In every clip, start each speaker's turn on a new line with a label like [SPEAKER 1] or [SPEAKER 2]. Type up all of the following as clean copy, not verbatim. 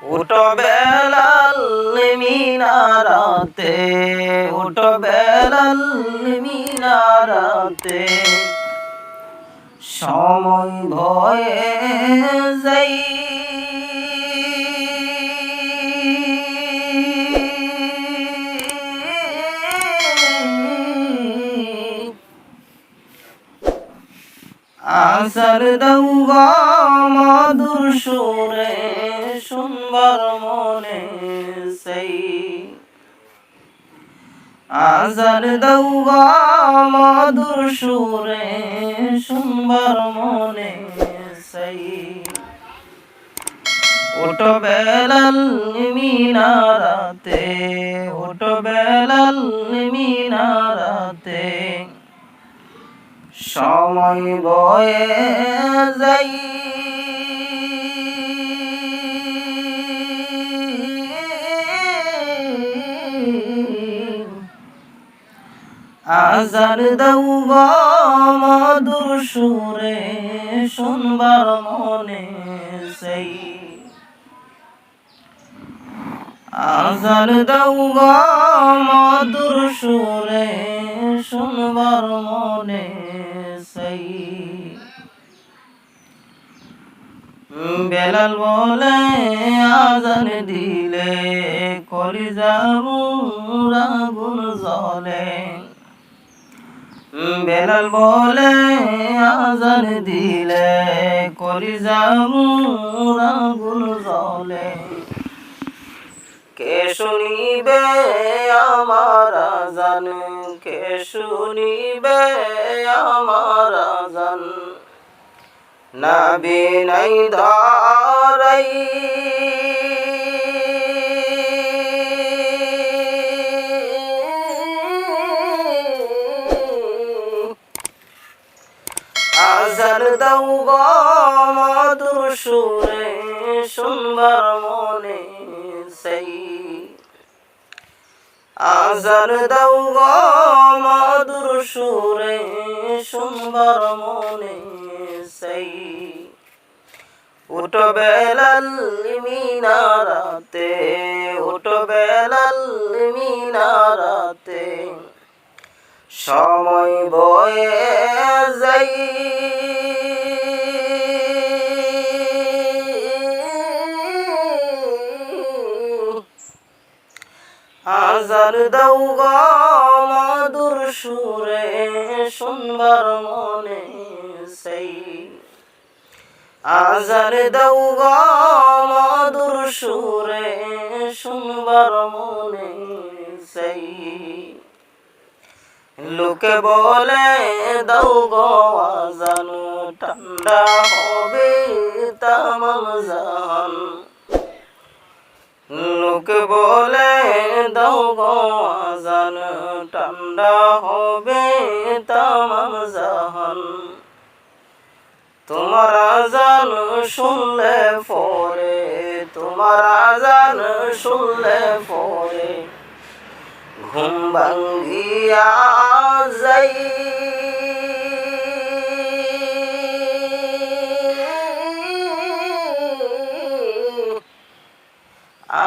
[SPEAKER 1] উঠো বেলাল মিনারাতে, উঠো বেলাল মিনারাতে, সময় ভয়ে যাই আসার দৌগা মধুর সুরে শুনবার মনে সেই আসার দৌগা মধুর সুরে শুনবার মনে সেই উঠো বেলাল মিনারাতে, উঠো বেলাল মিনারাতে, সময় বয়ে যাই আজান দাও গো মধুর সুরে শুনবার মনে সেই আজান দাও গো মধুর সুরে শুনবার মনে সেই বেলাল বলে আজান দিলে কলিজা মোর আগুন জ্বলে, বেলাল বলে আজান দিলে কলিজা মোর আগুন জ্বলে, কে শুনিবে আমার আজান, কে শুনিবে আমার আজান, নবী নাই ধরাই আজান দাও গো মধুর সুরে শুনবার মনে সেই আজান দাও গো মধুর সুরে শুনবার মনে সেই উঠো বেলাল মিনারাতে, উঠো বেলাল মিনারাতে, সময় বয়ে যাই আজান দাও গো মধুর সুরে শুনবার মনে সেই আজান দাও গো মধুর সুরে শুনবার মনে সেই লোকে বলে দাও গো আজান ঠান্ডা হবে তামাম জাহান, লোকে বলে দাও গো আজান ঠান্ডা হবে তামাম জাহান, তোমার আজান শুনলে পরে, তোমার আজান শুনলে পরে ঘুম ভাঙ্গিয়া যাই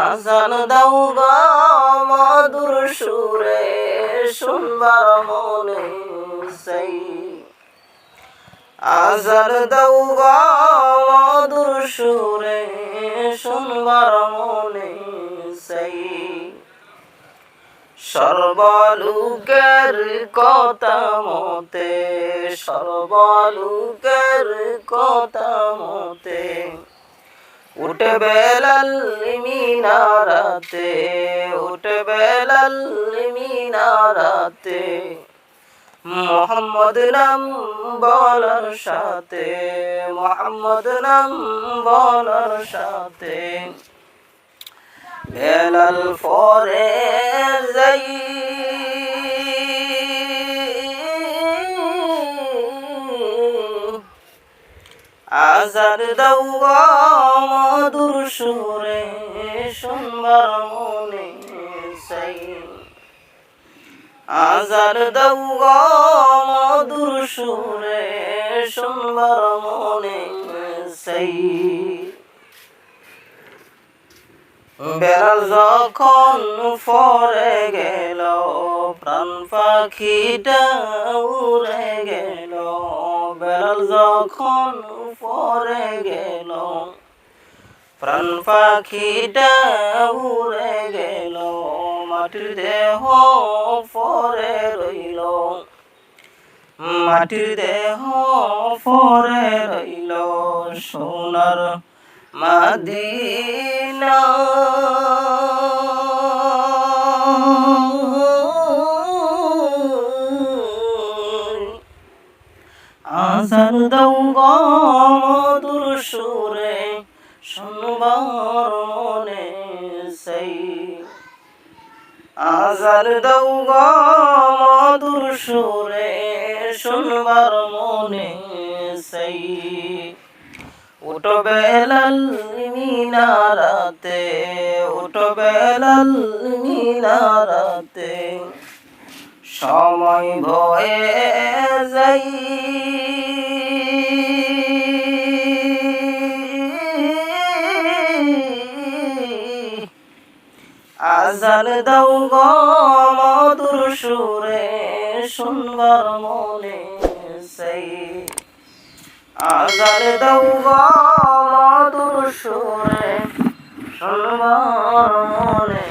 [SPEAKER 1] আজান দাও গো মধুর সুরে শুনবার মনে সেই আজান দাও গো মধুর সুরে শুনবার মনে সেই সর্বলোকের কথা মতে, সর্বলোকের কথা মতে, উঠে বেলাল মিনারাতে, উঠে বেলাল মিনারাতে, মোহাম্মদ নাম বলার সাথে, মোহাম্মদ নাম বলার সাথে, বেলাল পরে যাই আজান দাও গো মধুর সুরে শুনবার মনে সেই আজান দাও গো মধুর সুরে শুনবার মনে সেই বেড়াল যখন পরে গেল প্রাণ পাখিটা উড়ে গেল, বেড়াল যখন পরে গেল প্রাণ পাখিটা উড়ে গেল, মাটির দেহ পরে রইল, মাটির দেহ পরে রইল সোনার মদিনা। আজান দাও গো মধুর সুরে শুনবার মনে সেই, আজান দাও গো মধুর সুরে শুনবার মনে সেই, উঠো বেলাল মিনারাতে, উঠো বেলাল মিনারাতে, সময় ভয়ে যাই, আজান দাও গো মধুর সুরে শুনবার মনে সেই, আজান দাও গো মধুর সুরে শুনবার মনে